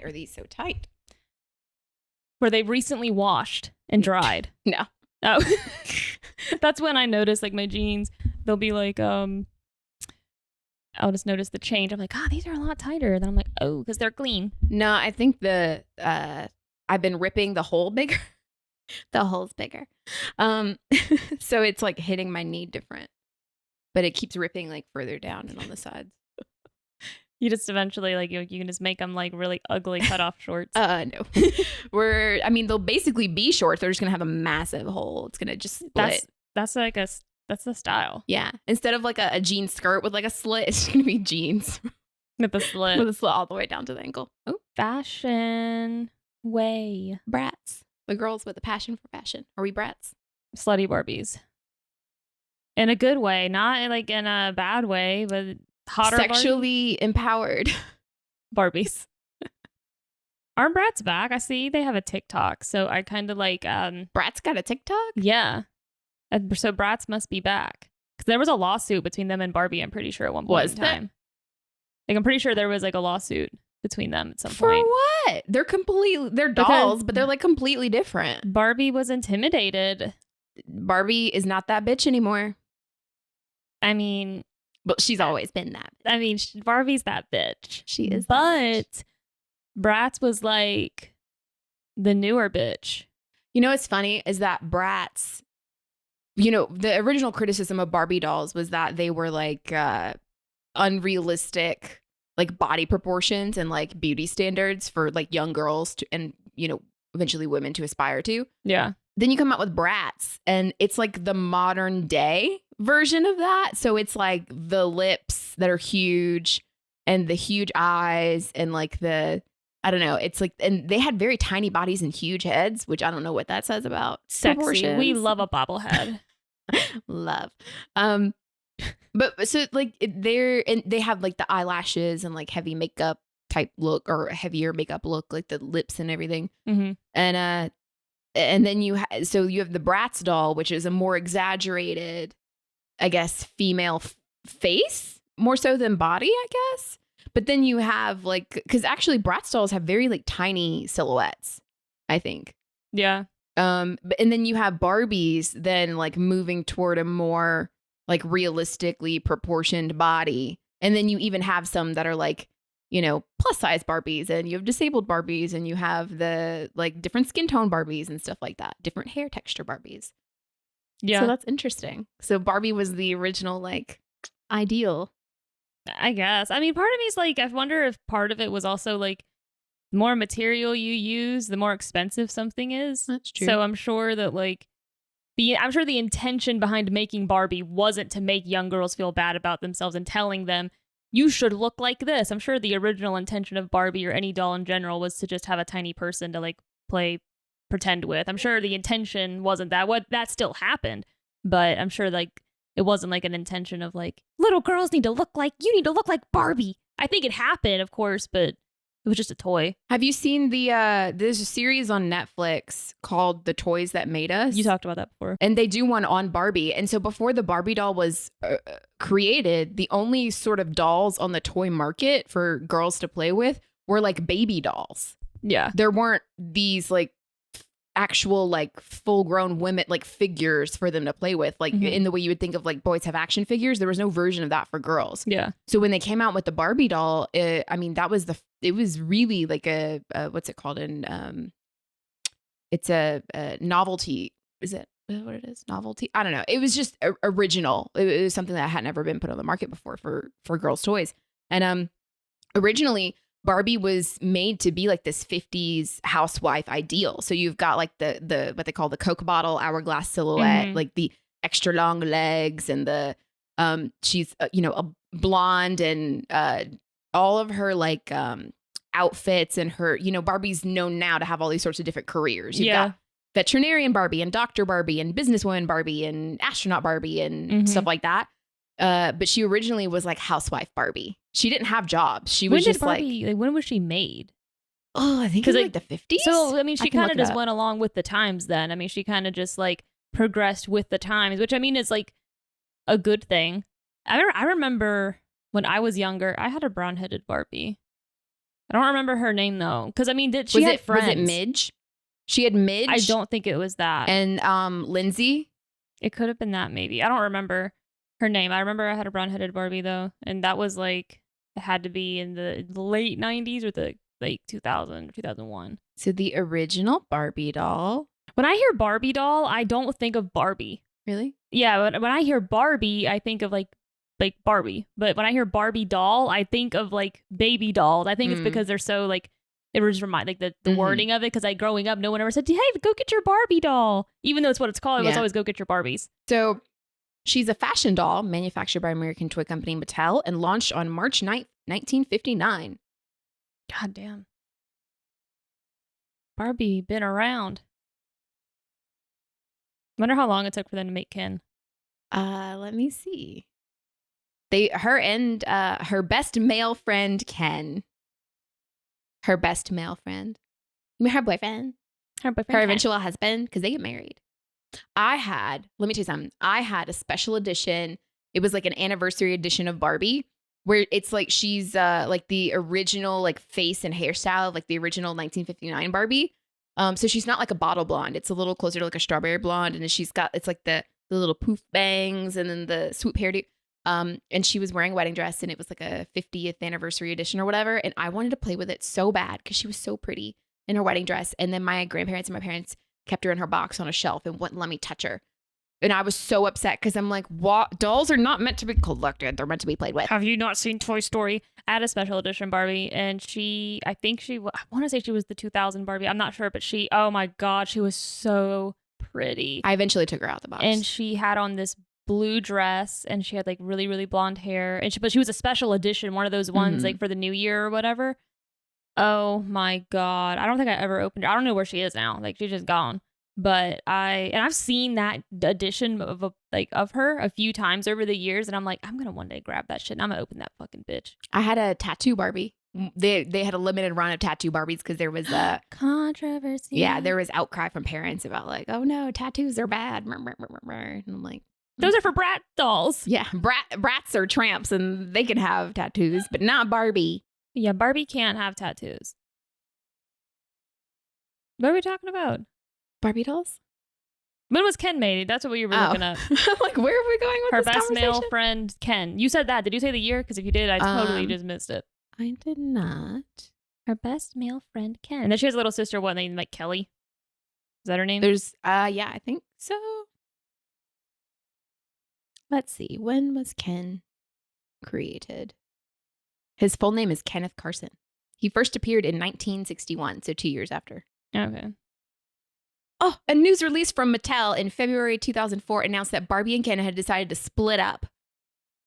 are these so tight? Were they recently washed and dried? No. Oh, that's when I notice like my jeans. They'll be like, I'll just notice the change. I'm like, these are a lot tighter. Then I'm like, oh, because they're clean. No, I think I've been ripping the hole bigger. The hole's bigger. So it's like hitting my knee different, but it keeps ripping like further down and on the sides. You just eventually like you can just make them like really ugly cut off shorts. No, they'll basically be shorts. They're just gonna have a massive hole. It's gonna just split. That's the style. Yeah. Instead of like a jean skirt with like a slit, it's gonna be jeans with a slit all the way down to the ankle. Oh, fashion way. Brats. The girls with a passion for fashion. Are we brats? Slutty Barbies. In a good way, not like in a bad way, but hotter. Sexually empowered Barbies. Aren't Brats back? I see they have a TikTok, so I kind of like Bratz got a TikTok? Yeah. So Bratz must be back. Because there was a lawsuit between them and Barbie, I'm pretty sure, at one point in time. Like, I'm pretty sure there was like a lawsuit between them at some point. For what? They're dolls, but they're like completely different. Barbie was intimidated. Barbie is not that bitch anymore. I mean, but she's always been that. I mean, Barbie's that bitch. She is. But Bratz was like the newer bitch. You know what's funny is that Bratz, the original criticism of Barbie dolls was that they were like unrealistic like body proportions and like beauty standards for like young girls to, and eventually women to aspire to. Yeah. Then you come out with Bratz and it's like the modern day version of that. So it's like the lips that are huge and the huge eyes and like I don't know. It's like, and they had very tiny bodies and huge heads, which I don't know what that says about sexy. We love a bobblehead. Love. But so like they have like the eyelashes and like heavy makeup type look or heavier makeup look, like the lips and everything. Mm-hmm. And then you have the Bratz doll, which is a more exaggerated, I guess, female face more so than body, I guess. But then you have like, because actually Bratz dolls have very like tiny silhouettes, I think. Yeah. And then you have Barbies then like moving toward a more like realistically proportioned body. And then you even have some that are like, plus size Barbies, and you have disabled Barbies, and you have the like different skin tone Barbies and stuff like that. Different hair texture Barbies. Yeah. So that's interesting. So Barbie was the original like ideal. I guess. I mean, part of me is like, I wonder if part of it was also like the more material you use, the more expensive something is. That's true. So I'm sure that like I'm sure the intention behind making Barbie wasn't to make young girls feel bad about themselves and telling them you should look like this. I'm sure the original intention of Barbie or any doll in general was to just have a tiny person to like pretend with. I'm sure the intention wasn't that. That still happened, but I'm sure like it wasn't like an intention of like little girls need to look like Barbie. I think it happened, of course, but it was just a toy. Have you seen there's a series on Netflix called The Toys That Made Us? You talked about that before. And they do one on Barbie. And so before the Barbie doll was created, the only sort of dolls on the toy market for girls to play with were like baby dolls. Yeah. There weren't these like actual like full grown women like figures for them to play with, like in the way you would think of like boys have action figures. There was no version of that for girls. Yeah. So when they came out with the Barbie doll, it was really like a what's it called it's a novelty. Is it what it is? Novelty? I don't know. It was just original. It was something that had never been put on the market before for girls' toys. And originally Barbie was made to be like this 50s housewife ideal. So you've got like the what they call the Coke bottle hourglass silhouette, like the extra long legs, and the she's a blonde, and all of her like outfits, and her Barbie's known now to have all these sorts of different careers. You've got veterinarian Barbie and Dr. Barbie and businesswoman Barbie and astronaut Barbie and stuff like that. But she originally was like housewife Barbie. She didn't have jobs. She was just Barbie, like when was she made? Oh, I think it was like the 50s. So I mean, she kind of just went along with the times then. I mean, she kind of just like progressed with the times, which I mean is like a good thing. I remember when I was younger, I had a brown-headed Barbie. I don't remember her name though, because I mean, did she had friends? Was it Midge? She had Midge. I don't think it was that. And Lindsay. It could have been that maybe. I don't remember her name. I remember I had a brown-headed Barbie though, and that was like it had to be in the late 90s or the like 2000 or 2001. So the original Barbie doll. When I hear Barbie doll, I don't think of Barbie. Really? Yeah, but when I hear Barbie, I think of like Barbie. But when I hear Barbie doll, I think of like baby dolls. I think it's because they're so like it was remind like the wording of it. Because like growing up, no one ever said, "Hey, go get your Barbie doll," even though it's what it's called. It was always "Go get your Barbies." So she's a fashion doll manufactured by American toy company Mattel and launched on March 9th, 1959. God damn. Barbie been around. Wonder how long it took for them to make Ken. Let me see. Her best male friend Ken. Her best male friend. You mean her boyfriend? Her eventual husband, because they get married. Let me tell you something. I had a special edition. It was like an anniversary edition of Barbie, where it's like she's like the original like face and hairstyle of like the original 1959 Barbie. So she's not like a bottle blonde. It's a little closer to like a strawberry blonde, and then it's like the little poof bangs and then the swoop hairdo. And she was wearing a wedding dress, and it was like a 50th anniversary edition or whatever. And I wanted to play with it so bad because she was so pretty in her wedding dress. And then my grandparents and my parents kept her in her box on a shelf and wouldn't let me touch her. And I was so upset because I'm like, what? Dolls are not meant to be collected. They're meant to be played with. Have you not seen Toy Story? I had a special edition Barbie, and I want to say she was the 2000 Barbie. I'm not sure, but oh my God, she was so pretty. I eventually took her out the box. And she had on this blue dress, and she had like really, really blonde hair. But she was a special edition, one of those ones like for the new year or whatever. Oh my God. I don't think I ever opened her. I don't know where she is now. Like she's just gone. But I've seen that edition of her a few times over the years, and I'm like, I'm gonna one day grab that shit and I'm gonna open that fucking bitch. I had a tattoo Barbie. They had a limited run of tattoo Barbies because there was controversy. Yeah, there was outcry from parents about like, oh no, tattoos are bad. And I'm like, those are for brat dolls. Yeah, brats are tramps and they can have tattoos, but not Barbie. Yeah, Barbie can't have tattoos. What are we talking about? Barbie dolls? When was Ken made? That's what we were looking up. I'm like, where are we going with her this best male friend, Ken. You said that. Did you say the year? Because if you did, I totally just missed it. I did not. Her best male friend, Ken. And then she has a little sister, what, named like Kelly? Is that her name? There's, yeah, I think so. Let's see. When was Ken created? His full name is Kenneth Carson. He first appeared in 1961, so 2 years after. Okay. Oh, a news release from Mattel in February 2004 announced that Barbie and Ken had decided to split up.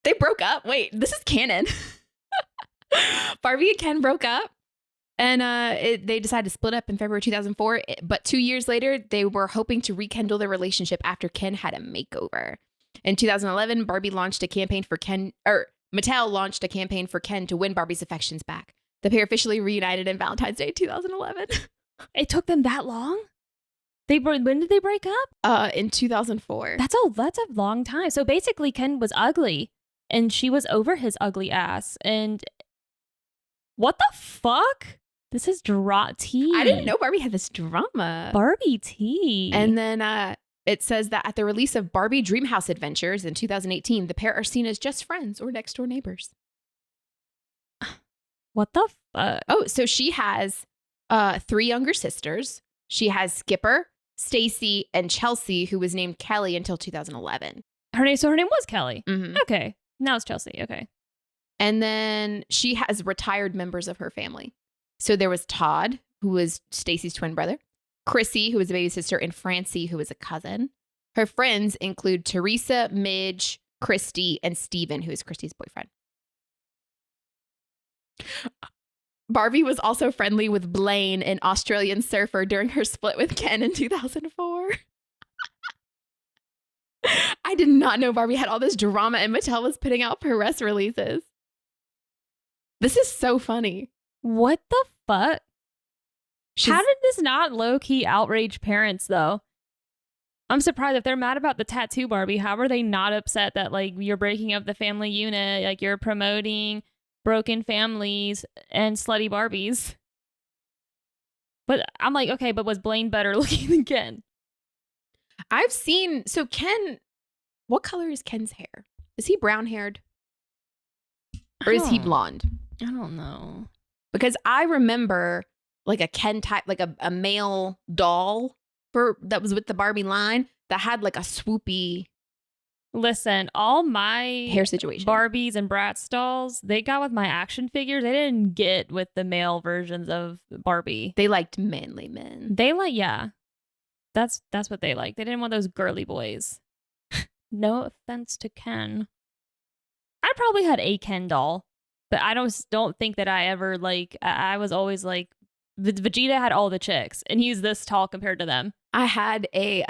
They broke up? Wait, this is canon. Barbie and Ken broke up, and they decided to split up in February 2004. But 2 years later, they were hoping to rekindle their relationship after Ken had a makeover. In 2011, Mattel launched a campaign for Ken to win Barbie's affections back. The pair officially reunited in Valentine's Day 2011. It took them that long? When did they break up? In 2004. That's a long time. So basically, Ken was ugly, and she was over his ugly ass. And what the fuck? This is tea. I didn't know Barbie had this drama. Barbie tea. And then it says that at the release of Barbie Dreamhouse Adventures in 2018, the pair are seen as just friends or next door neighbors. What the fuck? Oh, so she has 3 younger sisters. She has Skipper, Stacy, and Chelsea, who was named Kelly until 2011. Her name was Kelly. Mm-hmm. Okay. Now it's Chelsea. Okay. And then she has retired members of her family. So there was Todd, who was Stacy's twin brother, Chrissy, who was a baby sister, and Francie, who was a cousin. Her friends include Teresa, Midge, Christy, and Steven, who is Christy's boyfriend. Barbie was also friendly with Blaine, an Australian surfer, during her split with Ken in 2004. I did not know Barbie had all this drama and Mattel was putting out press releases. This is so funny. What the fuck? How did this not low-key outrage parents, though? I'm surprised if they're mad about the tattoo Barbie. How are they not upset that like you're breaking up the family unit? Like you're promoting broken families, and slutty Barbies. But I'm like, okay, but was Blaine better looking than Ken? I've seen, so Ken, what color is Ken's hair? Is he brown haired? Or is he blonde? I don't know. Because I remember like a Ken type, like a male doll that was with the Barbie line that had like a swoopy Listen, all my hair situation. Barbies and Bratz dolls, they got with my action figures. They didn't get with the male versions of Barbie. They liked manly men. They like, yeah. That's what they like. They didn't want those girly boys. No offense to Ken. I probably had a Ken doll, but I don't think that I ever like. I was always like, Vegeta had all the chicks, and he's this tall compared to them. I had a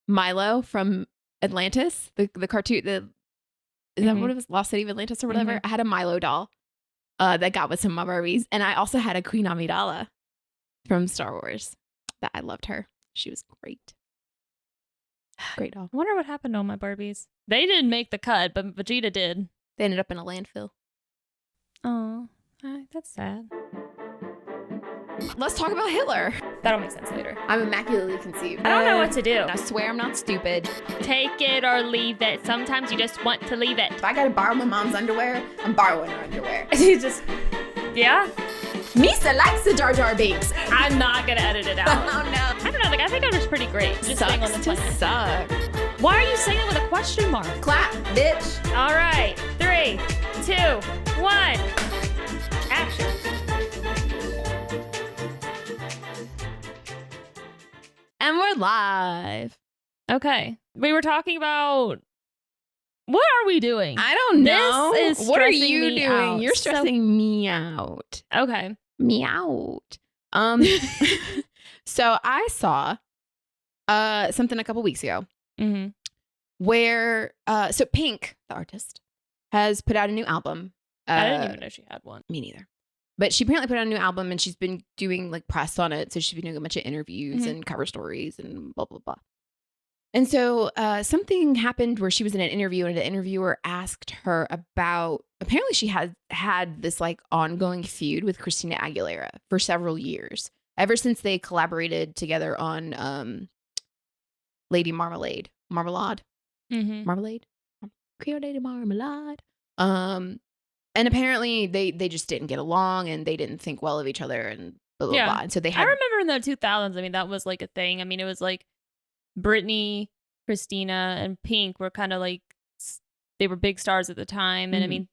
Milo from Atlantis, the cartoon. Is that what it was? Lost City of Atlantis or whatever. I had a Milo doll that got with some of my Barbies, and I also had a Queen Amidala from Star Wars. That I loved her. She was great. Great doll. I wonder what happened to all my Barbies. They didn't make the cut, but Vegeta did. They ended up in a landfill. Oh, that's sad. Let's talk about Hitler. That'll make sense later. I'm immaculately conceived. I don't know what to do. I swear I'm not stupid. Take it or leave it. Sometimes you just want to leave it. If I gotta borrow my mom's underwear, I'm borrowing her underwear. You just, yeah. Misa likes the Jar Jar Binks. I'm not gonna edit it out. Oh no. I don't know. Like I think I was pretty great. Just saying on the Sucks to suck. Why are you saying it with a question mark? Clap, bitch. All right. 3, 2, 1. Action. And we're live. Okay. We were talking about, what are we doing? I don't know. This is what are stressing you me doing? out. You're stressing me out. Okay. Me out. So I saw something a couple weeks ago where so Pink, the artist, has put out a new album. I didn't even know she had one. Me neither. But she apparently put out a new album and she's been doing like press on it. So she's been doing a bunch of interviews and cover stories and blah, blah, blah. And so something happened where she was in an interview and the interviewer asked her about, apparently she had this like ongoing feud with Christina Aguilera for several years, ever since they collaborated together on Lady Marmalade. Marmalade? Marmalade? Creole Lady Marmalade. And apparently they just didn't get along and they didn't think well of each other and blah, blah, blah. And so they had. I remember in the 2000s, I mean, that was like a thing. I mean, it was like Britney, Christina, and Pink were kind of like, they were big stars at the time. And I mean,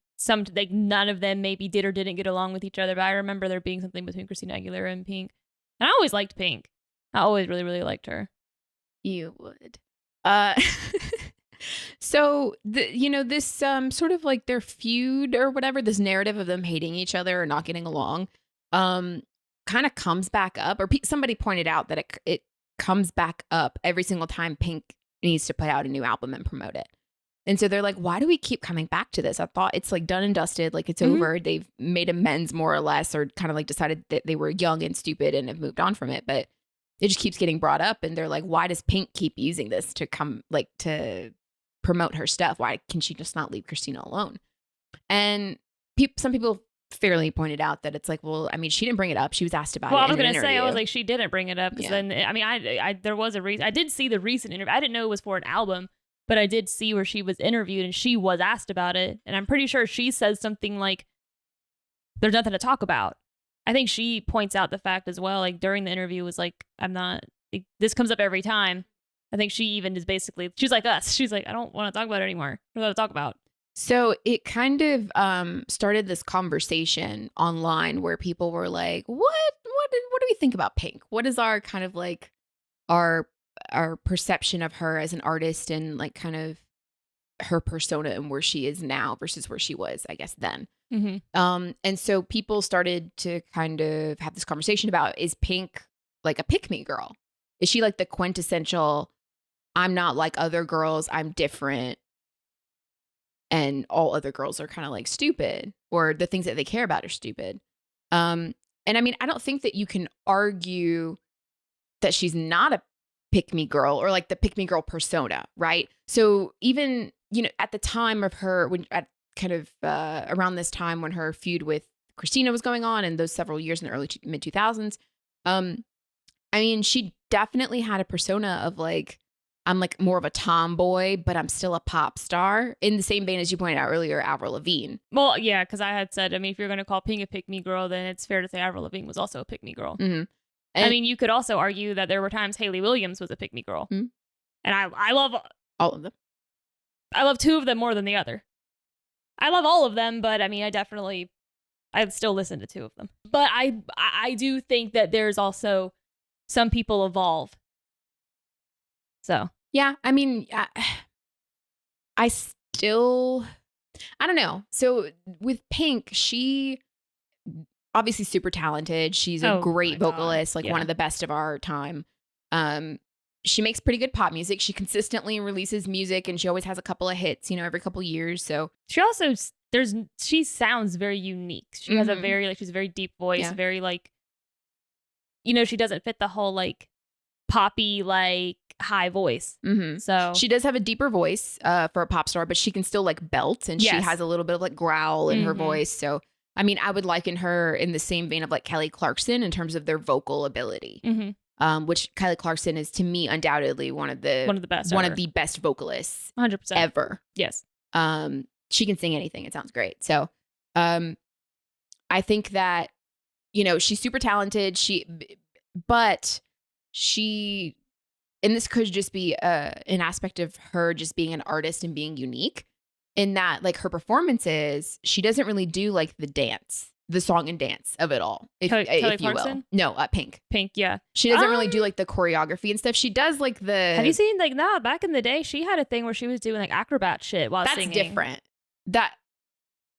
like none of them maybe did or didn't get along with each other. But I remember there being something between Christina Aguilera and Pink. And I always liked Pink. I always really, really liked her. You would. So this sort of like their feud or whatever, this narrative of them hating each other or not getting along, kind of comes back up. Or somebody pointed out that it comes back up every single time Pink needs to put out a new album and promote it. And so they're like, why do we keep coming back to this? I thought it's like done and dusted, like it's over. They've made amends more or less, or kind of like decided that they were young and stupid and have moved on from it. But it just keeps getting brought up, and they're like, why does Pink keep using this to promote her stuff? Why can she just not leave Christina alone? And some people fairly pointed out that it's like, well, I mean, she didn't bring it up. She was asked about it. Well, I was going to say, I was like, she didn't bring it up because Yeah. then, I mean, I there was a reason. I did see the recent interview. I didn't know it was for an album, but I did see where she was interviewed and she was asked about it. And I'm pretty sure she says something like, there's nothing to talk about. I think she points out the fact as well, like during the interview was like, this comes up every time. I think she even is basically, she's like us. She's like, I don't want to talk about it anymore. There's nothing to talk about. So it kind of started this conversation online where people were like, what do we think about Pink? What is our kind of like our perception of her as an artist and like kind of her persona and where she is now versus where she was, I guess, then. And so people started to kind of have this conversation about, is Pink like a pick-me girl? Is she like the quintessential, I'm not like other girls, I'm different, and all other girls are kind of like stupid, or the things that they care about are stupid? And I mean, I don't think that you can argue that she's not a pick-me girl or like the pick-me girl persona, right? So even, at the time of her, kind of around this time when her feud with Christina was going on, and those several years in the early mid 2000s. I mean, she definitely had a persona of like, I'm like more of a tomboy, but I'm still a pop star, in the same vein as you pointed out earlier, Avril Lavigne. Well, yeah, because I had said, I mean, if you're going to call Pink a pick-me girl, then it's fair to say Avril Lavigne was also a pick-me girl. Mm-hmm. I mean, you could also argue that there were times Hayley Williams was a pick-me girl. Mm-hmm. And I love all of them. I love two of them more than the other. I love all of them, but I mean, I'd still listen to two of them. But I do think that there's also some people evolve. So yeah, I mean, I still, I don't know. So with Pink, she obviously super talented. She's a great vocalist, like one of the best of our time. She makes pretty good pop music. She consistently releases music, and she always has a couple of hits, every couple of years. So she also she sounds very unique. She has a very she's a very deep voice, very like, she doesn't fit the whole like poppy like high voice. So she does have a deeper voice for a pop star, but she can still like belt, and she has a little bit of like growl in her voice. So I mean, I would liken her in the same vein of like Kelly Clarkson in terms of their vocal ability. Which Kelly Clarkson is, to me, undoubtedly one of the best vocalists 100% ever. Yes. She can sing anything. It sounds great. So I think that, she's super talented. But and this could just be an aspect of her just being an artist and being unique, in that like her performances, she doesn't really do like the song and dance of it all, if you Clarkson? will. No, Pink. Pink, yeah. She doesn't really do like the choreography and stuff. She does like the... Have you seen like, back in the day, she had a thing where she was doing like acrobat shit while singing. That's different.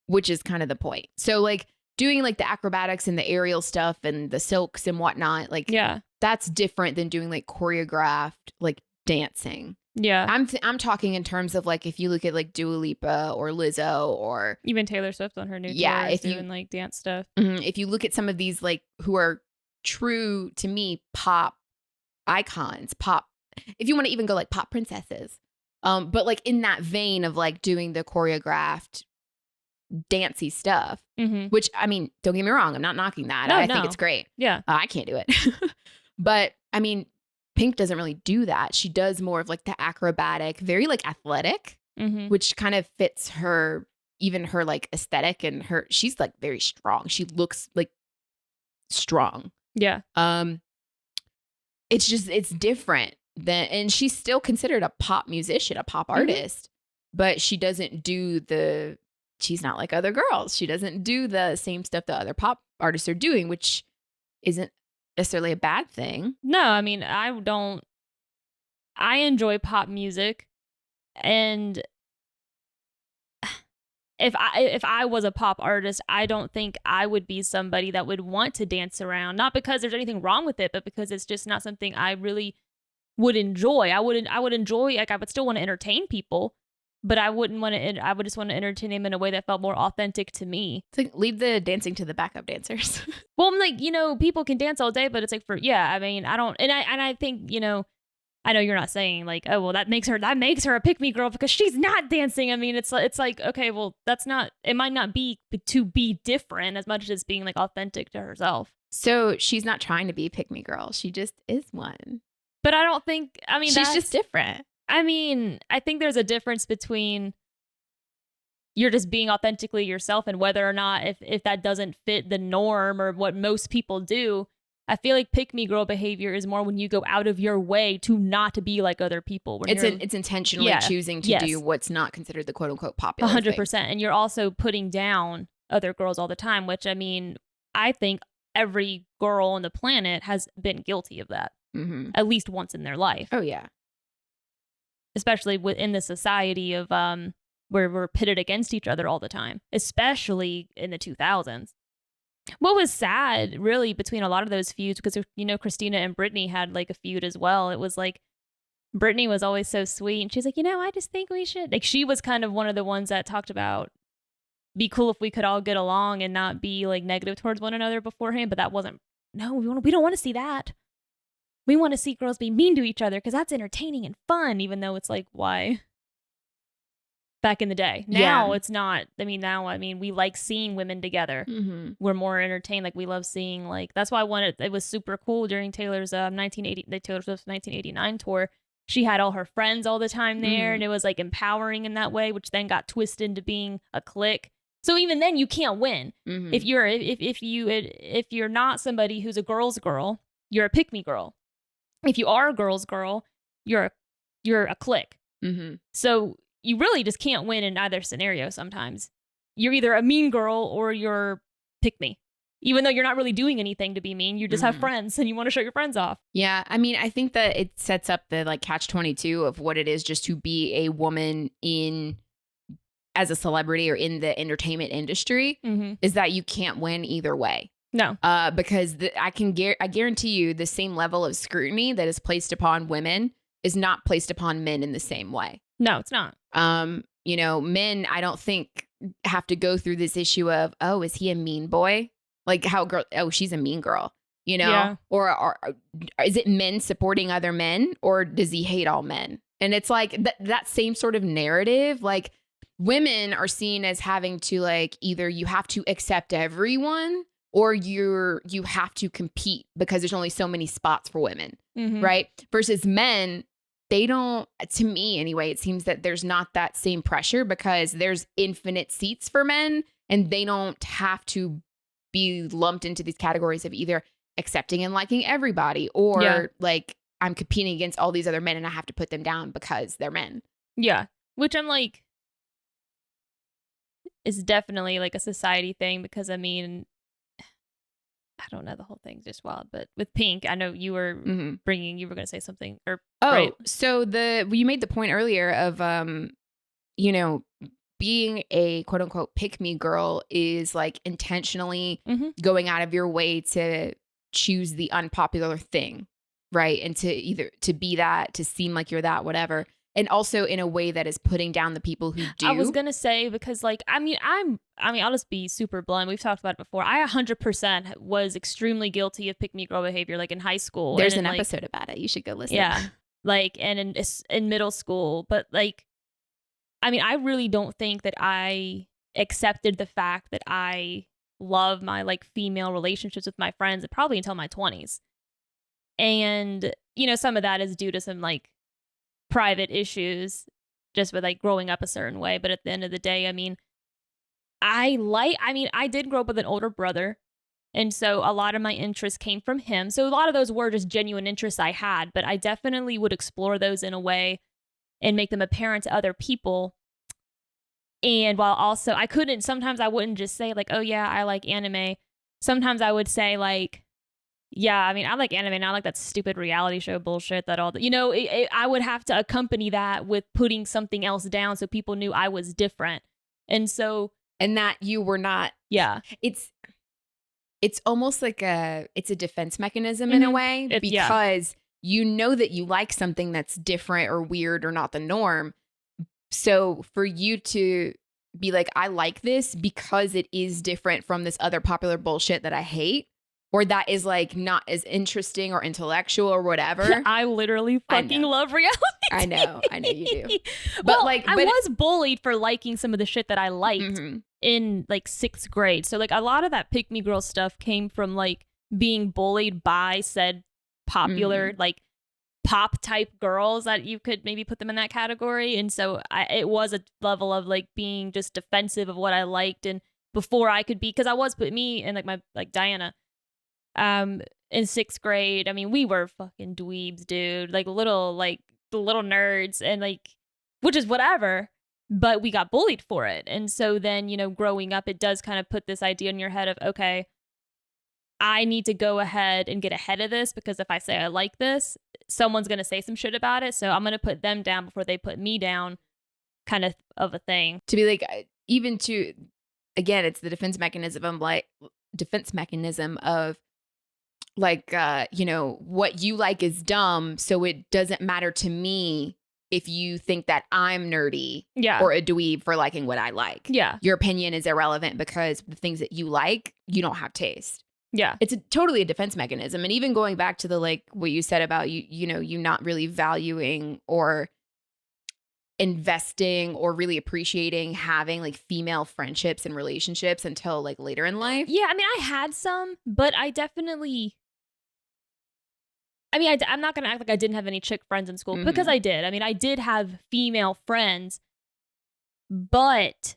Which is kind of the point. So like doing like the acrobatics and the aerial stuff and the silks and whatnot, like that's different than doing like choreographed like dancing. Yeah. I'm talking in terms of like, if you look at like Dua Lipa or Lizzo or even Taylor Swift on her new tour is doing like dance stuff. If you look at some of these like who are true to me pop icons, if you want to even go like pop princesses, but like in that vein of like doing the choreographed dancey stuff, which I mean, don't get me wrong, I'm not knocking that. I think it's great. Yeah. I can't do it. But I mean, Pink doesn't really do that. She does more of like the acrobatic, very like athletic, which kind of fits her, even her like aesthetic, and she's like very strong. She looks like strong. Yeah. It's different and she's still considered a pop musician, a pop artist, but she doesn't do she's not like other girls. She doesn't do the same stuff that other pop artists are doing, which isn't necessarily a bad thing. No, I mean, I enjoy pop music, and if I was a pop artist, I don't think I would be somebody that would want to dance around, not because there's anything wrong with it, but because it's just not something I really would enjoy. I would enjoy, like, I would still want to entertain people, but I wouldn't want to. I would just want to entertain them in a way that felt more authentic to me. It's like, leave the dancing to the backup dancers. Well, I'm like, people can dance all day, but it's like I mean, I don't, and I think, I know you're not saying like, oh, well, that makes her a pick me girl because she's not dancing. I mean, it's like, okay, well, that's not. It might not be to be different as much as being like authentic to herself. So she's not trying to be a pick me girl. She just is one. But I don't think. I mean, she's just different. I mean, I think there's a difference between you're just being authentically yourself and whether or not if that doesn't fit the norm or what most people do. I feel like pick me girl behavior is more when you go out of your way to not be like other people. It's intentionally choosing to do what's not considered the quote unquote popular 100%. thing. And you're also putting down other girls all the time, which I mean, I think every girl on the planet has been guilty of that at least once in their life. Oh, yeah. Especially within the society of where we're pitted against each other all the time, especially in the 2000s. What was sad, really, between a lot of those feuds, because, Christina and Britney had, like, a feud as well. It was, like, Britney was always so sweet, and she's like, I just think we should. Like, she was kind of one of the ones that talked about, be cool if we could all get along and not be, like, negative towards one another beforehand, but that wasn't, no, we don't want to see that. We want to see girls be mean to each other, because that's entertaining and fun, even though it's like, why? back in the day. Yeah. Now it's not. I mean, we like seeing women together. Mhm. We're more entertained. Like we love seeing that's why I wanted. It was super cool during Taylor's 1980 the Taylor Swift's 1989 tour. She had all her friends all the time there, Mhm. and it was like empowering in that way, which then got twisted into being a clique. So even then, you can't win Mhm. if you're not somebody who's a girl's girl, you're a pick me girl. If you are a girl's girl, you're a clique. Mhm. So you really just can't win in either scenario sometimes. You're either a mean girl or you're pick me. Even though you're not really doing anything to be mean, you just have Mhm. friends and you want to show your friends off. Yeah, I mean, I think that it sets up the like catch-22 of what it is just to be a woman in as a celebrity or in the entertainment industry Mm-hmm. is that you can't win either way. No. Because I guarantee you the same level of scrutiny that is placed upon women is not placed upon men in the same way. No, it's not. Men, I don't think have to go through this issue of, oh, is he a mean boy? Like she's a mean girl, Yeah. or is it men supporting other men or does he hate all men? And it's like that same sort of narrative, like women are seen as having to like, either you have to accept everyone or you have to compete because there's only so many spots for women. Mm-hmm. Right. Versus men, they don't, to me anyway, it seems that there's not that same pressure because there's infinite seats for men and they don't have to be lumped into these categories of either accepting and liking everybody or like I'm competing against all these other men and I have to put them down because they're men. Yeah. Which I'm like, is definitely like a society thing because I mean, I don't know, the whole thing's just wild. But with Pink, I know you were Mhm. you were going to say something or Oh, so you made the point earlier of, being a quote unquote pick me girl is like intentionally Mm-hmm. going out of your way to choose the unpopular thing, right? And to be that, to seem like you're that, whatever. And also in a way that is putting down the people who do. I was gonna say because like I'll just be super blunt. We've talked about it before. I 100% was extremely guilty of pick me girl behavior, like in high school. There's and an in, episode about it. You should go listen. Yeah, like and in middle school. But like, I mean, I really don't think that I accepted the fact that I love my like female relationships with my friends probably until my 20s. And some of that is due to some like private issues just with like growing up a certain way. But at the end of the day, I mean, I did grow up with an older brother. And so a lot of my interests came from him. So a lot of those were just genuine interests I had, but I definitely would explore those in a way and make them apparent to other people. And while also sometimes I wouldn't just say like, oh yeah, I like anime. Sometimes I would say like, yeah, I mean, I like anime and I like that stupid reality show bullshit that I would have to accompany that with putting something else down so people knew I was different. And so. And that you were not. Yeah. It's almost like it's a defense mechanism in a way because you know that you like something that's different or weird or not the norm. So for you to be like, I like this because it is different from this other popular bullshit that I hate, or that is like not as interesting or intellectual or whatever. I literally fucking love reality. I know you do. But I was bullied for liking some of the shit that I liked in like 6th grade. So like a lot of that pick me girl stuff came from like being bullied by said popular like pop type girls that you could maybe put them in that category. And so it was a level of like being just defensive of what I liked. And before I could be, because I was, but me and like my, like Diana, in 6th grade, I mean, we were fucking dweebs, dude, like the little nerds and like, which is whatever, but we got bullied for it. And so then, growing up, it does kind of put this idea in your head of, okay, I need to go ahead and get ahead of this because if I say I like this, someone's going to say some shit about it. So I'm going to put them down before they put me down kind of a thing. To be like, even to, again, it's the defense mechanism of like, what you like is dumb. So it doesn't matter to me if you think that I'm nerdy or a dweeb for liking what I like. Yeah. Your opinion is irrelevant because the things that you like, you don't have taste. Yeah. It's totally a defense mechanism. And even going back to the, like, what you said about you not really valuing or investing or really appreciating having like female friendships and relationships until like later in life. Yeah, I mean, I had some, but I definitely. I mean, I'm not gonna act like I didn't have any chick friends in school because Mhm. I did. I mean, I did have female friends, but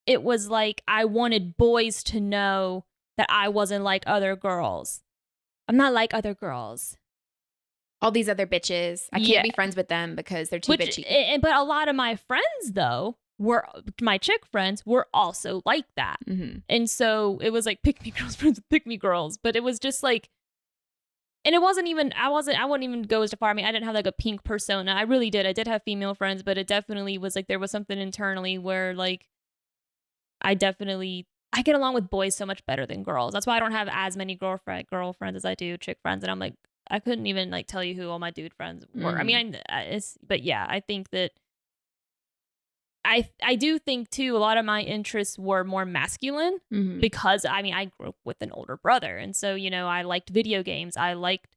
it was like I wanted boys to know that I wasn't like other girls. I'm not like other girls. All these other bitches, I can't Yeah, be friends with them because they're too which bitchy. but a lot of my friends though were my chick friends were also like that. Mhm. And so it was like pick me girls friends with pick me girls, but it was just like and it wasn't even I wouldn't even go as far. I mean, I didn't have like a pink persona. I really did. I did have female friends, but it definitely was like there was something internally where like I get along with boys so much better than girls. That's why I don't have as many girlfriends as I do chick friends. And I'm like, I couldn't even like tell you who all my dude friends were. I Mhm. mean, but yeah, I think that I do think too a lot of my interests were more masculine Mhm. because I mean I grew up with an older brother, and so I liked video games, I liked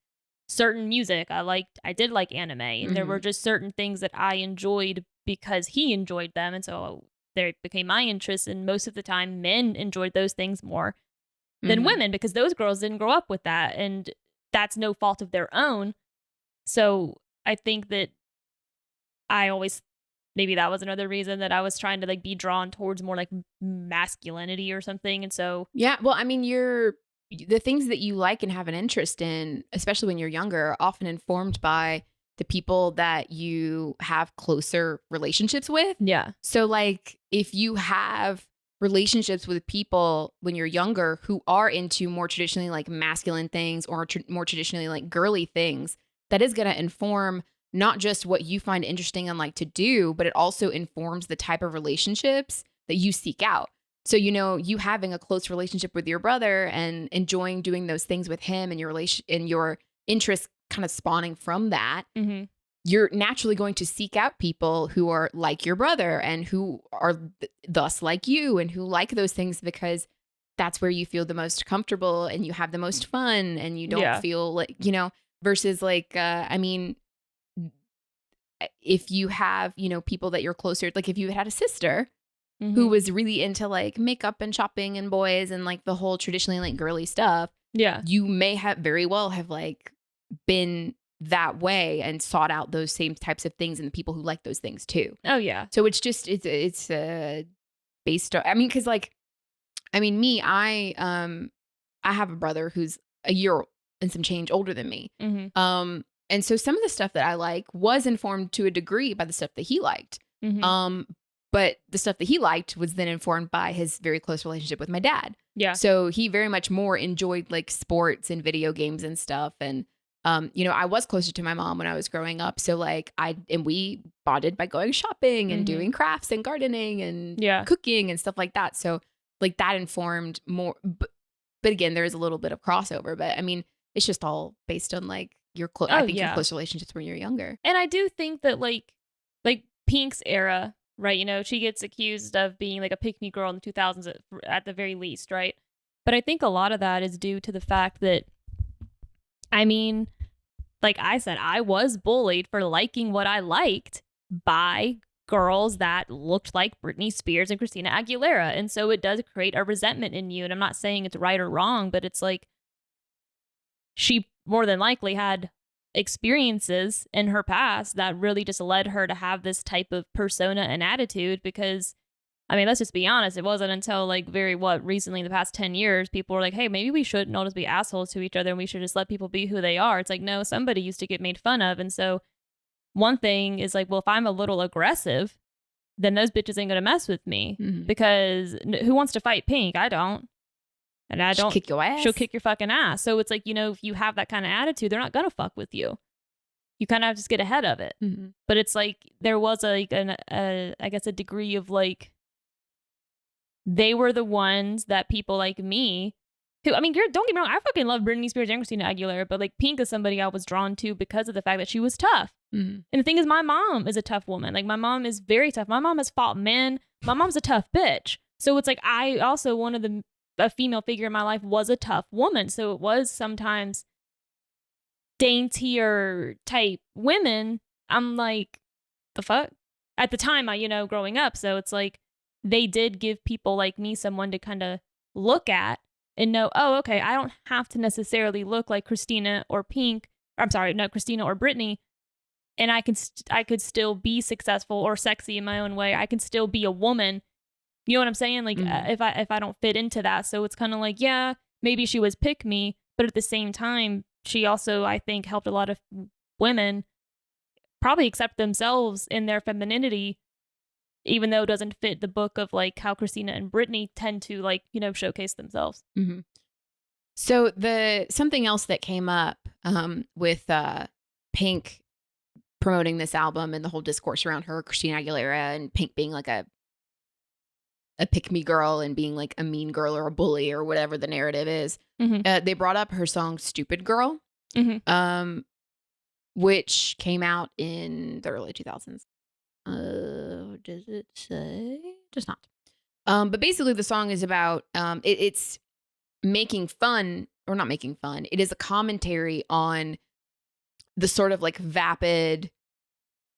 certain music, I did like anime, and there were Mhm. just certain things that I enjoyed because he enjoyed them, and so they became my interests. And most of the time, men enjoyed those things more than Mhm. women because those girls didn't grow up with that, and that's no fault of their own. So I think that I always maybe that was another reason that I was trying to like be drawn towards more like masculinity or something. And so Yeah, well, I mean, the things that you like and have an interest in, especially when you're younger, are often informed by the people that you have closer relationships with. yeah. So, like, if you have relationships with people when you're younger who are into more traditionally like masculine things or more traditionally like girly things, that is going to inform not just what you find interesting and like to do, but it also informs the type of relationships that you seek out. So, you having a close relationship with your brother and enjoying doing those things with him and your interests kind of spawning from that, Hmm. you're naturally going to seek out people who are like your brother and who are thus like you and who like those things because that's where you feel the most comfortable and you have the most fun and you don't Yeah. feel like, versus like, I mean, if you have, people that you're closer, like if you had a sister who Hmm. was really into like makeup and shopping and boys and like the whole traditionally like girly stuff, Yeah. you may have very well have like been that way and sought out those same types of things and the people who like those things too. Oh yeah. So it's based on, I mean, cause like, I mean, I have a brother who's a year and some change older than me. Hmm. And so some of the stuff that I like was informed to a degree by the stuff that he liked. Hmm. Um, but the stuff that he liked was then informed by his very close relationship with my dad. Yeah. So he very much more enjoyed like sports and video games and stuff. And I was closer to my mom when I was growing up. So like we bonded by going shopping and Hmm. doing crafts and gardening and Yeah. cooking and stuff like that. So like that informed more. But again, there is a little bit of crossover. But I mean, it's just all based on like I Oh think your yeah. close relationships when you're younger. And I do think that like Pink's era, right? She gets accused of being like a pick me girl in the 2000s at the very least, right? But I think a lot of that is due to the fact that I mean, like I said, I was bullied for liking what I liked by girls that looked like Britney Spears and Christina Aguilera. And so it does create a resentment in you. And I'm not saying it's right or wrong, but it's like she more than likely had experiences in her past that really just led her to have this type of persona and attitude because I mean, let's just be honest. It wasn't until like recently in the past 10 years, people were like, hey, maybe we shouldn't all just be assholes to each other and we should just let people be who they are. It's like, no, somebody used to get made fun of. And so one thing is like, well, if I'm a little aggressive, then those bitches ain't going to mess with me Mhm. because who wants to fight Pink? I don't. And I She'll don't. kick your She'll ass. kick your fucking ass. So it's like, if you have that kind of attitude, they're not going to fuck with you. You kind of have to just get ahead of it. Mhm. But it's like, there was I guess a degree of like, they were the ones that people like me, who I mean, don't get me wrong, I fucking love Britney Spears and Christina Aguilera, but like Pink is somebody I was drawn to because of the fact that she was tough. Mhm. And the thing is, my mom is a tough woman. Like my mom is very tough. My mom has fought men. My mom's a tough bitch. So it's like I also a female figure in my life was a tough woman. So it was sometimes daintier type women. I'm like, the fuck? At the time, growing up, so it's like they did give people like me someone to kind of look at and know, oh, okay, I don't have to necessarily look like Christina or Pink. I'm sorry, not Christina or Britney, and I could still be successful or sexy in my own way. I can still be a woman. You know what I'm saying? Like Mhm. if I don't fit into that, so it's kind of like, yeah, maybe she was pick me, but at the same time, she also, I think, helped a lot of women probably accept themselves in their femininity, even though it doesn't fit the book of like how Christina and Britney tend to like, showcase themselves. Mhm. So the something else that came up with Pink promoting this album and the whole discourse around her, Christina Aguilera, and Pink being like a pick me girl and being like a mean girl or a bully or whatever the narrative is. Mhm. They brought up her song "Stupid Girl," Mhm. um, which came out in the early 2000s. Does it say? Does not. But basically, the song is about it's making fun or not making fun. It is a commentary on the sort of like vapid,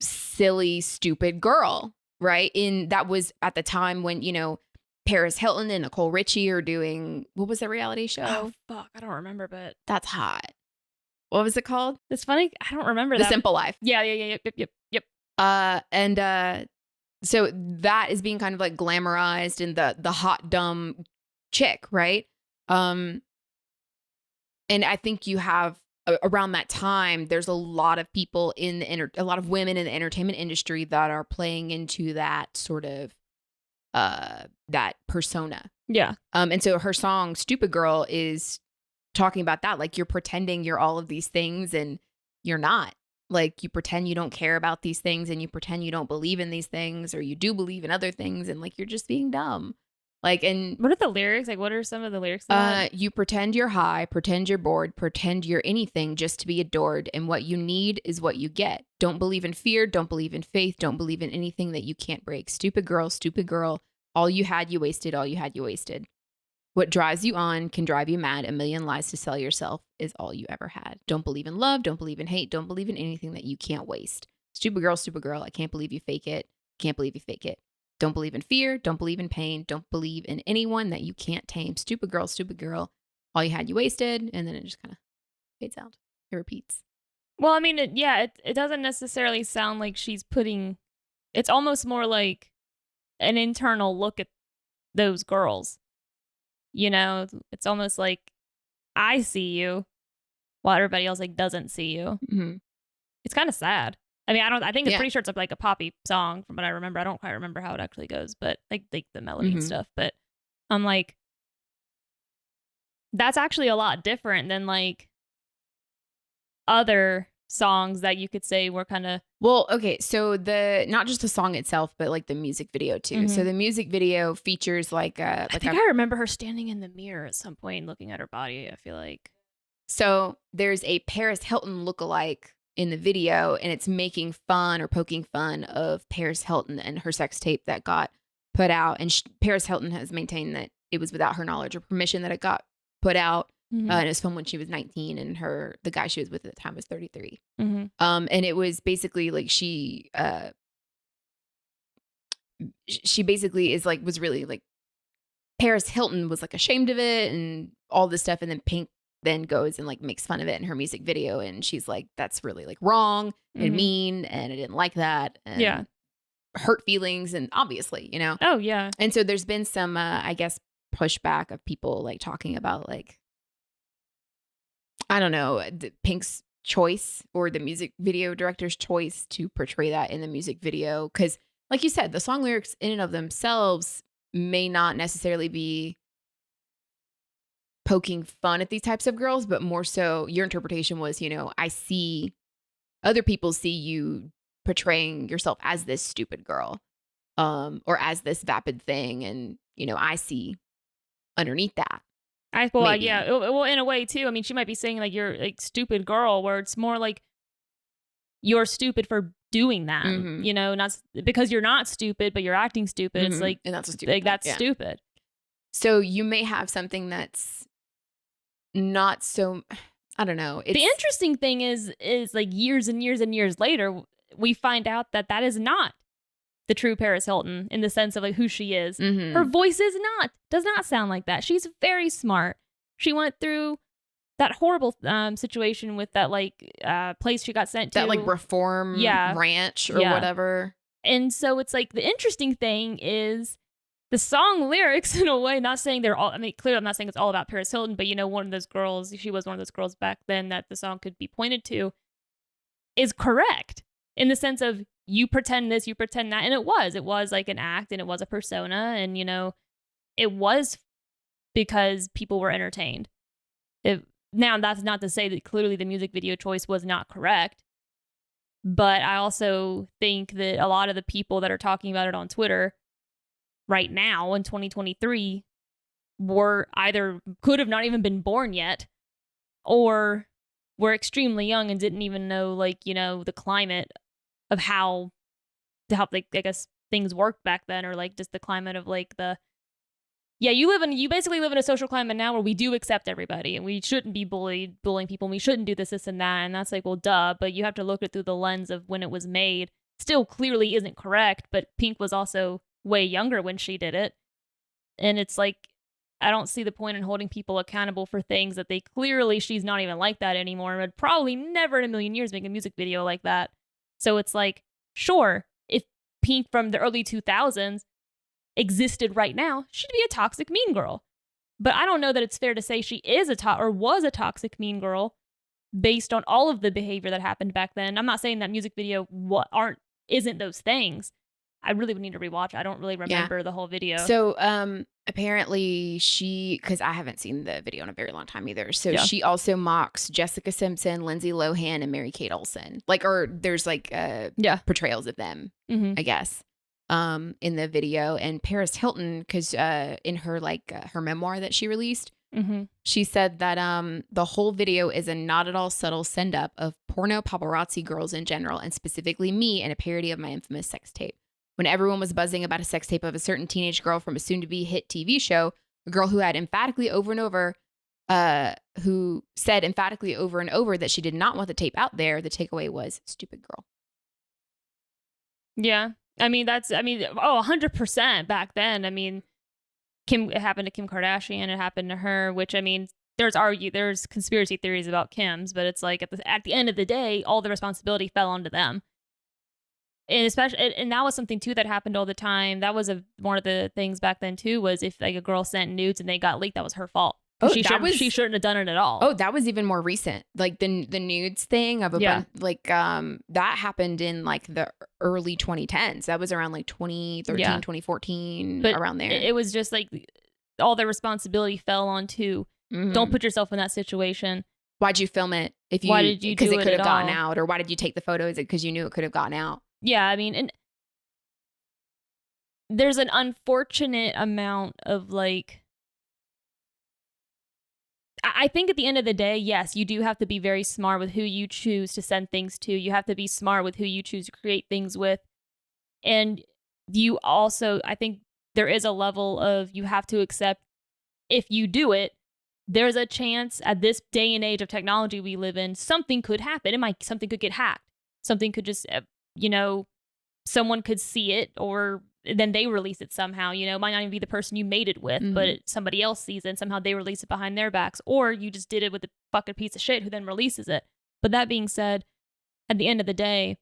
silly, stupid girl, right? In that was at the time when, Paris Hilton and Nicole Richie are doing what was the reality Oh show? fuck, I don't remember, but That's hot. What was it called? it's funny. I don't remember The that. Simple Life. Yeah, yeah, yeah, yep. And so that is being kind of like glamorized in the hot dumb chick, right? Um and I think you have around that time there's a lot of people in the a lot of women in the entertainment industry that are playing into that sort of that persona. Yeah. And so her song "Stupid Girl" is talking about that. Like you're pretending you're all of these things and you're not. Like you pretend you don't care about these things and you pretend you don't believe in these things or you do believe in other things and like you're just being dumb. Like and What are the lyrics? Like, what are some of the lyrics to that? you pretend you're high, pretend you're bored, pretend you're anything just to be adored, and what you need is what you get. Don't believe in fear, don't believe in faith, don't believe in anything that you can't break. Stupid girl, stupid girl. All you had, you wasted. All you had, you wasted. What drives you on can drive you mad. A million lies to sell yourself is all you ever had. Don't believe in love, don't believe in hate, don't believe in anything that you can't waste. Stupid girl, I can't believe you fake it. Can't believe you fake it. Don't believe in fear, don't believe in pain, don't believe in anyone that you can't tame. Stupid girl, all you had, you wasted. And then it just kind of fades out. It repeats. Well, I mean, it doesn't necessarily sound like she's putting. It's almost more like an internal look at those girls. It's almost like I see you while everybody else like doesn't see you. Mm-hmm. It's kind of sad. I mean, I think it's Yeah. pretty sure it's like a poppy song from what I remember. I don't quite remember how it actually goes, but like the melody and Mm-hmm. stuff. But I'm like, that's actually a lot different than like other songs that you could say were kind of. Well, okay, so the not just the song itself, but like the music video too. So Mhm. the music video features like I think I remember her standing in the mirror at some point looking at her body. I feel like. so there's a Paris Hilton lookalike in the video, and it's making fun or poking fun of Paris Hilton and her sex tape that got put out. And Paris Hilton has maintained that it was without her knowledge or permission that it got put out. Mhm. And it was filmed when she was 19, and the guy she was with at the time was 33. Mhm. And it was basically like she basically is like was really like Paris Hilton was like ashamed of it and all this stuff, and then Pink then goes and like makes fun of it in her music video, and she's like, "That's really like wrong and Mhm. mean, and I didn't like that, and Yeah. hurt feelings, and obviously, Oh yeah. And so there's been some, I guess, pushback of people like talking about like I don't know Pink's choice or the music video director's choice to portray that in the music video because, like you said, the song lyrics in and of themselves may not necessarily be poking fun at these types of girls, but more so your interpretation was, I see other people see you portraying yourself as this stupid girl, or as this vapid thing. And, I see underneath that. Maybe. Yeah. Well, in a way too. I mean, she might be saying like you're like stupid girl, where it's more like you're stupid for doing that. Mhm. Not because you're not stupid, but you're acting stupid. It's Mhm. like And that's a stupid thing, that's yeah. stupid. So you may have something that's not so, I don't know. The interesting thing is like years and years and years later, we find out that that is not the true Paris Hilton in the sense of like who she is. Mm-hmm. Her voice does not sound like that. She's very smart. She went through that horrible situation with that like place she got sent to. That like reform ranch or whatever. And so it's like the interesting thing is the song lyrics in a way, not saying they're all, I mean, clearly I'm not saying it's all about Paris Hilton, but you know, one of those girls, she was one of those girls back then that the song could be pointed to, is correct in the sense of you pretend this, you pretend that. And it was like an act and it was a persona. And, you know, it was because people were entertained. Now, that's not to say that clearly the music video choice was not correct. But I also think that a lot of the people that are talking about it on Twitter right now in 2023 were either could have not even been born yet or were extremely young and didn't even know, like, you know, the climate of how like, I guess things worked back then, or like just the climate of like you basically live in a social climate now where we do accept everybody and we shouldn't be bullying people and we shouldn't do this and that. And that's like, well, duh, but you have to look at it through the lens of when it was made. Still clearly isn't correct, but Pink was also way younger when she did it. And it's like, I don't see the point in holding people accountable for things that she's not even like that anymore and would probably never in a million years make a music video like that. So it's like, sure, if Pink from the early 2000s existed right now, she'd be a toxic mean girl. But I don't know that it's fair to say she is was a toxic mean girl based on all of the behavior that happened back then. I'm not saying that music video isn't those things. I really would need to rewatch it. I don't really remember the whole video. So apparently because I haven't seen the video in a very long time either. So she also mocks Jessica Simpson, Lindsay Lohan, and Mary-Kate Olsen. Like, or there's like portrayals of them, I guess, in the video. And Paris Hilton, because in her her memoir that she released, she said that the whole video is a not at all subtle send up of porno paparazzi girls in general, and specifically me, and a parody of my infamous sex tape. When everyone was buzzing about a sex tape of a certain teenage girl from a soon-to-be hit TV show, a girl who had emphatically over and over, who said emphatically over and over that she did not want the tape out there, the takeaway was, stupid girl. Yeah. I mean, 100% back then. I mean, it happened to Kim Kardashian. It happened to her, which, I mean, there's conspiracy theories about Kim's, but it's like at the end of the day, all the responsibility fell onto them. And especially, and that was something too that happened all the time. That was one of the things back then too, was if like a girl sent nudes and they got leaked, that was her fault. She shouldn't have done it at all. Oh, that was even more recent. Like the nudes thing of that happened in like the early 2010s. That was around like 2013, 2014, but around there. It was just like all the responsibility fell onto. Don't put yourself in that situation. Why'd you film it? Why did you do it? Because it could have gotten out, or why did you take the photos? Is it because you knew it could have gotten out? Yeah, I mean, and there's an unfortunate amount of like, I think at the end of the day, yes, you do have to be very smart with who you choose to send things to. You have to be smart with who you choose to create things with. And you also, I think there is a level of you have to accept if you do it, there's a chance at this day and age of technology we live in, something could happen. Something could get hacked. Something could just, someone could see it, or then they release it somehow. It might not even be the person you made it with, but somebody else sees it and somehow they release it behind their backs. Or you just did it with a fucking piece of shit who then releases it. But that being said, at the end of the day,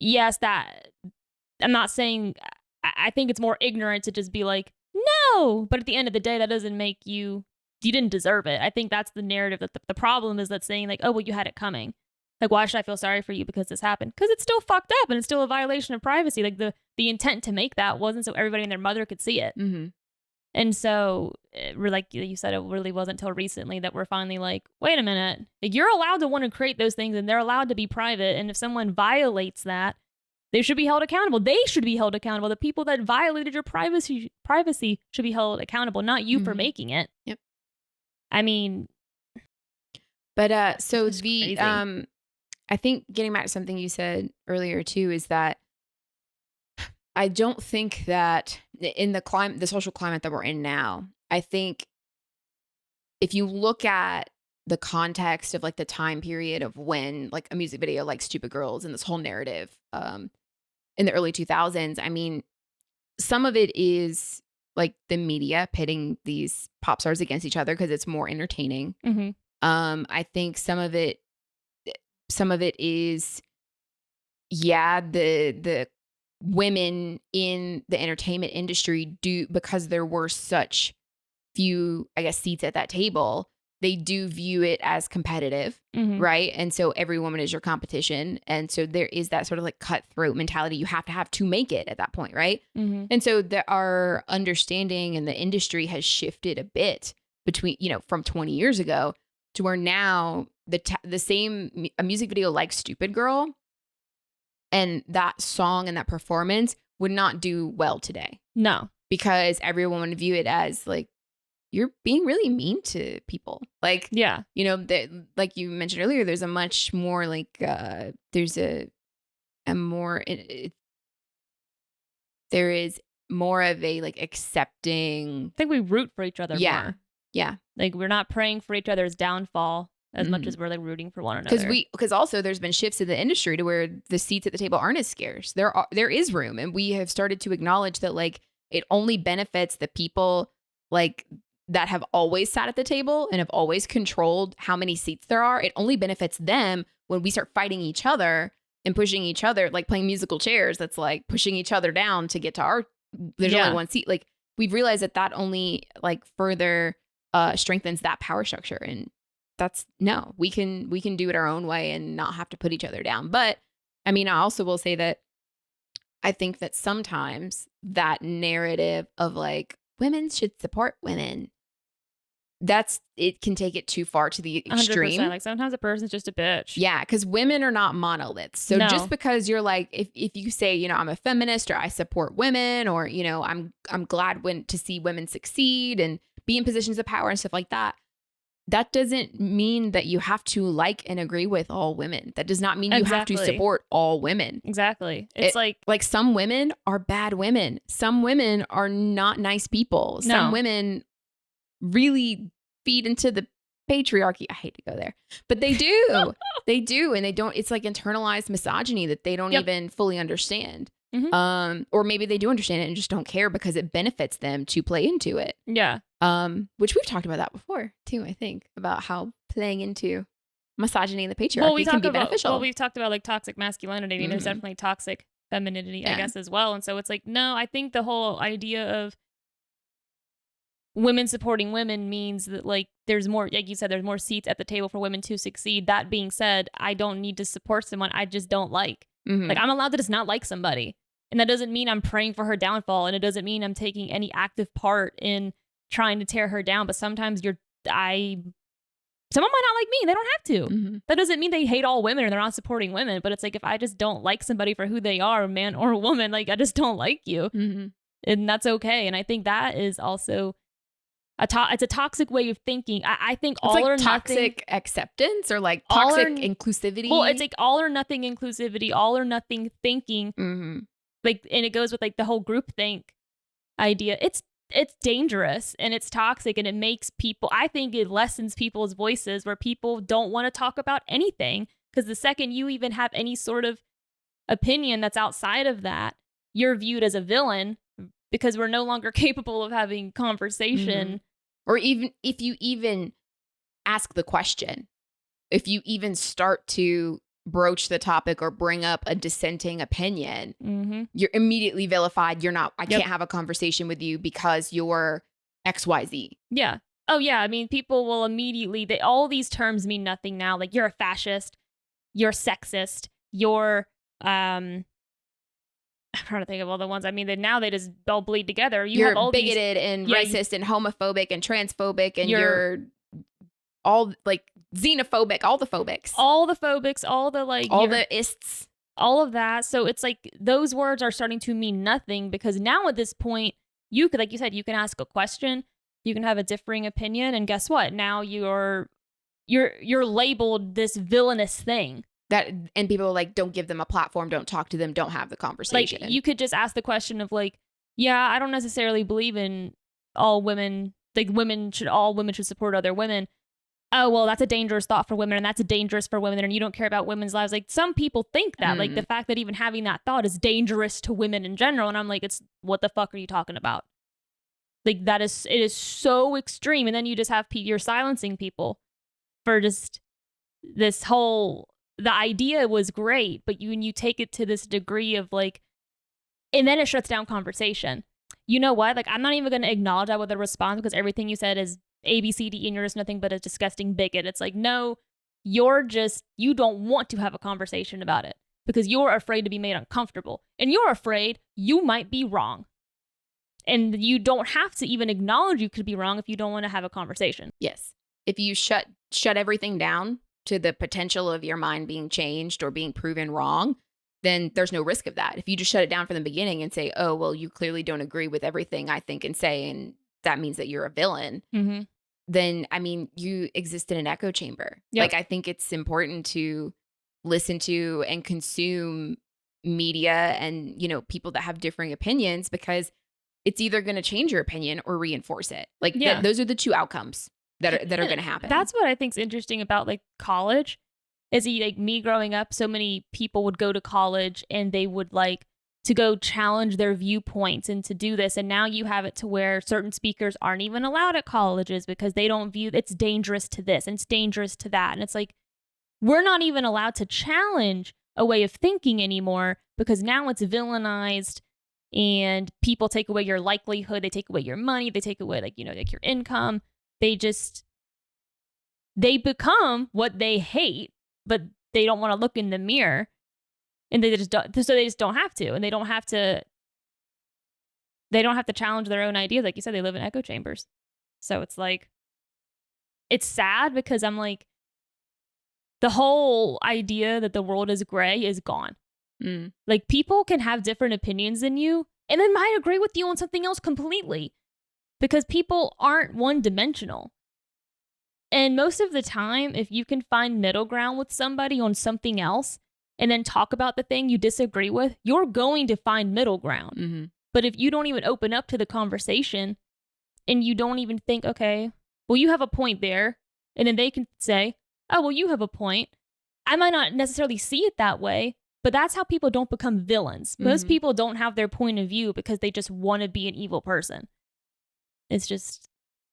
yes, that I'm not saying, I think it's more ignorant to just be like, no. But at the end of the day, that doesn't make you didn't deserve it. I think that's the narrative. That the problem is that saying like, oh, well, you had it coming. Like, why should I feel sorry for you because this happened? Because it's still fucked up and it's still a violation of privacy. Like the intent to make that wasn't so everybody and their mother could see it. And so, like you said, it really wasn't until recently that we're finally like, wait a minute. Like, you're allowed to want to create those things and they're allowed to be private. And if someone violates that, they should be held accountable. They should be held accountable. The people that violated your privacy should be held accountable, not you for making it. Yep. I mean, but so crazy. I think getting back to something you said earlier too is that I don't think that in the social climate that we're in now, I think if you look at the context of like the time period of when like a music video like Stupid Girls and this whole narrative in the early 2000s. I mean, some of it is like the media pitting these pop stars against each other because it's more entertaining. Mm-hmm. I think some of it is, yeah, the women in the entertainment industry do, because there were such few, I guess, seats at that table, they do view it as competitive, Mm-hmm. right? And so every woman is your competition. And so there is that sort of like cutthroat mentality you have to make it at that point, right? Mm-hmm. And so our understanding in the industry has shifted a bit between, from 20 years ago to where now the same a music video like Stupid Girl and that song and that performance would not do well today No. because everyone would view it as like, you're being really mean to people. Like, Yeah. like you mentioned earlier, there's a much more like, there's a more, there is more of a like accepting. I think we root for each other more. Yeah. Like we're not praying for each other's downfall as much Mhm. as we're like rooting for one another. Because also there's been shifts in the industry to where the seats at the table aren't as scarce. There is room, and we have started to acknowledge that like it only benefits the people like that have always sat at the table and have always controlled how many seats there are. It only benefits them when we start fighting each other and pushing each other, like playing musical chairs. That's like pushing each other down to get to there's only one seat. Like we've realized that only like further strengthens that power structure. And we can do it our own way and not have to put each other down. But I mean, I also will say that I think that sometimes that narrative of like women should support women, it can take it too far to the extreme. 100%. Like sometimes a person's just a bitch. Yeah, because women are not monoliths. So No. just because you're like, if you say, I'm a feminist or I support women or, I'm glad to see women succeed and be in positions of power and stuff like that, that doesn't mean that you have to like and agree with all women. That does not mean you have to support all women. Exactly. It's like some women are bad women. Some women are not nice people. No. Some women really feed into the patriarchy. I hate to go there, but they do. They do. And they don't, it's like internalized misogyny that they don't even fully understand. Mm-hmm. Or maybe they do understand it and just don't care because it benefits them to play into it. Yeah. Which we've talked about that before too, I think, about how playing into misogyny and the patriarchy can be beneficial. Well, we've talked about like toxic masculinity. I mean, there's definitely toxic femininity, I guess, as well. And so it's like, no, I think the whole idea of women supporting women means that like there's more, like you said, there's more seats at the table for women to succeed. That being said, I don't need to support someone I just don't like. Mm-hmm. Like I'm allowed to just not like somebody. And that doesn't mean I'm praying for her downfall. And it doesn't mean I'm taking any active part in trying to tear her down. But sometimes someone might not like me. They don't have to. Mm-hmm. That doesn't mean they hate all women or they're not supporting women. But it's like, if I just don't like somebody for who they are, a man or a woman, like I just don't like you. Mm-hmm. And that's okay. And I think that is also it's a toxic way of thinking. I think it's all like or toxic nothing acceptance or like toxic inclusivity. Well, it's like all or nothing inclusivity, all or nothing thinking. Mm-hmm. Like, and it goes with like the whole group think idea. It's dangerous and it's toxic and it makes people, I think it lessens people's voices where people don't want to talk about anything. Because the second you even have any sort of opinion that's outside of that, you're viewed as a villain because we're no longer capable of having conversation. Mm-hmm. Or even if you even ask the question, if you even start to broach the topic or bring up a dissenting opinion, mm-hmm. you're immediately vilified. I can't have a conversation with you because you're XYZ. Yeah. Oh, yeah. I mean, people will immediately, all these terms mean nothing now. Like, you're a fascist, you're sexist, you're, I'm trying to think of all the ones. I mean, now they just all bleed together. You're have all bigoted and racist and homophobic and transphobic and you're all like xenophobic, all the phobics. All the phobics, all the like... All the ists. All of that. So it's like those words are starting to mean nothing because now at this point, you could, like you said, you can ask a question, you can have a differing opinion, and guess what? Now you're labeled this villainous thing. And people are like, don't give them a platform, don't talk to them, don't have the conversation. Like, you could just ask the question of like, yeah, I don't necessarily believe in all women, like all women should support other women, oh, well, that's a dangerous thought for women and that's dangerous for women and you don't care about women's lives. Like some people think that, like the fact that even having that thought is dangerous to women in general. And I'm like, it's what the fuck are you talking about? Like it is so extreme. And then you just have, you're silencing people for just this whole, the idea was great, but when you take it to this degree of like, and then it shuts down conversation. You know what? Like, I'm not even going to acknowledge that with a response because everything you said is A, B, C, D, and you're just nothing but a disgusting bigot. It's like, no, you don't want to have a conversation about it because you're afraid to be made uncomfortable. And you're afraid you might be wrong. And you don't have to even acknowledge you could be wrong if you don't want to have a conversation. Yes. If you shut everything down to the potential of your mind being changed or being proven wrong, then there's no risk of that. If you just shut it down from the beginning and say, oh, well, you clearly don't agree with everything I think and say, and that means that you're a villain, then, I mean, you exist in an echo chamber. Yep. Like, I think it's important to listen to and consume media and, you know, people that have differing opinions because it's either going to change your opinion or reinforce it. Like, those are the two outcomes that are going to happen. That's what I think is interesting about, like, college. Is like me growing up, so many people would go to college and they would like to go challenge their viewpoints and to do this. And now you have it to where certain speakers aren't even allowed at colleges because they don't view it's dangerous to this and it's dangerous to that. And it's like, we're not even allowed to challenge a way of thinking anymore because now it's villainized and people take away your likelihood. They take away your money. They take away like, you know, like your income. They become what they hate. But they don't want to look in the mirror and they just don't, so they just don't have to. And they don't have to challenge their own ideas. Like you said, they live in echo chambers. So it's like, it's sad because I'm like, the whole idea that the world is gray is gone. Like people can have different opinions than you and they might agree with you on something else completely because people aren't one dimensional. And most of the time, if you can find middle ground with somebody on something else and then talk about the thing you disagree with, you're going to find middle ground. But if you don't even open up to the conversation and you don't even think, okay, well, you have a point there. And then they can say, oh, well, you have a point. I might not necessarily see it that way, but that's how people don't become villains. Most people don't have their point of view because they just want to be an evil person. It's just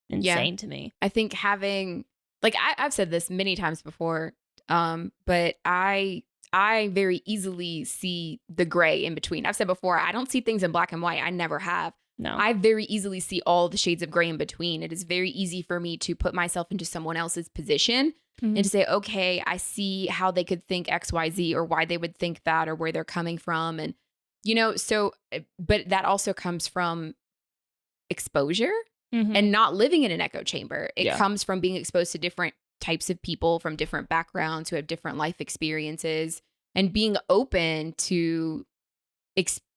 insane to me. I think having, like, I've said this many times before, but I very easily see the gray in between. I've said before, I don't see things in black and white. I never have. No. I very easily see all the shades of gray in between. It is very easy for me to put myself into someone else's position and to say, okay, I see how they could think X, Y, Z, or why they would think that, or where they're coming from. And, you know, so, but that also comes from exposure. And not living in an echo chamber. It comes from being exposed to different types of people from different backgrounds who have different life experiences and being open to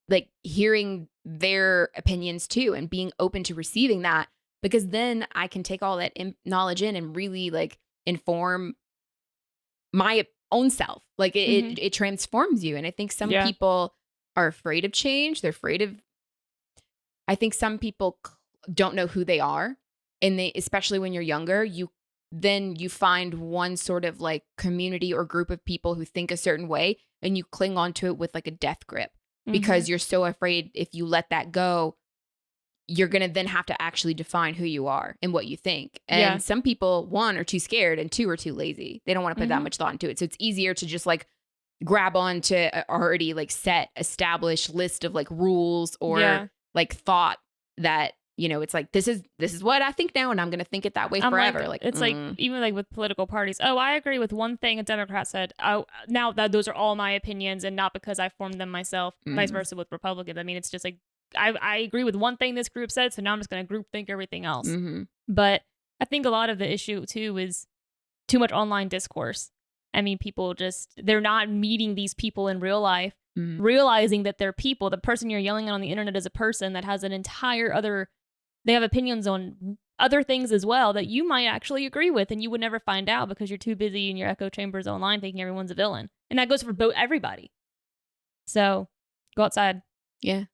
like hearing their opinions too and being open to receiving that because then I can take all that knowledge in and really like inform my own self. Like it transforms you. And I think some people are afraid of change. They're afraid of, I think some people don't know who they are. And they, especially when you're younger, you find one sort of like community or group of people who think a certain way and you cling onto it with like a death grip because you're so afraid if you let that go, you're going to then have to actually define who you are and what you think. And some people, one, are too scared and two, are too lazy. They don't want to put that much thought into it. So it's easier to just like grab onto a already like set, established list of like rules or like thought that, you know, it's like, this is what I think now, and I'm going to think it that way forever. Like it's like, even like with political parties. Oh, I agree with one thing a Democrat said. Oh, now that those are all my opinions and not because I formed them myself, vice versa with Republicans. I mean, it's just like, I agree with one thing this group said, so now I'm just going to group think everything else. But I think a lot of the issue too is too much online discourse. I mean, people they're not meeting these people in real life, realizing that they're people. The person you're yelling at on the internet is a person that has an entire other, they have opinions on other things as well that you might actually agree with and you would never find out because you're too busy in your echo chambers online thinking everyone's a villain. And that goes for everybody. So go outside. Yeah.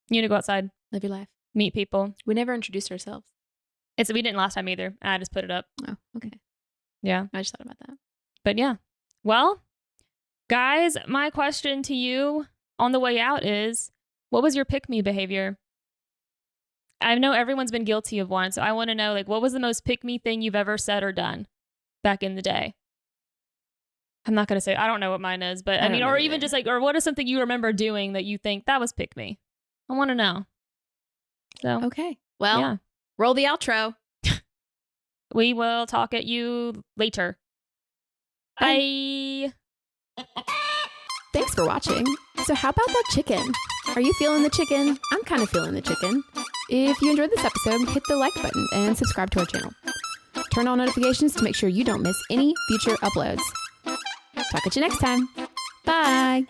You need to go outside. Live your life. Meet people. We never introduced ourselves. We didn't last time either. I just put it up. Oh, okay. Yeah. I just thought about that. But yeah. Well, guys, my question to you on the way out is, what was your pick-me behavior? I know everyone's been guilty of one, so I want to know, like, what was the most pick-me thing you've ever said or done back in the day? I'm not going to say, I don't know what mine is, but I mean, or even either. just like, or what is something you remember doing that you think that was pick-me? I want to know. So, Okay. Well, yeah. roll the outro. We will talk at you later. Bye. Thanks for watching. So how about that chicken? Are you feeling the chicken? I'm kind of feeling the chicken. If you enjoyed this episode, hit the like button and subscribe to our channel. Turn on notifications to make sure you don't miss any future uploads. Talk at you next time. Bye.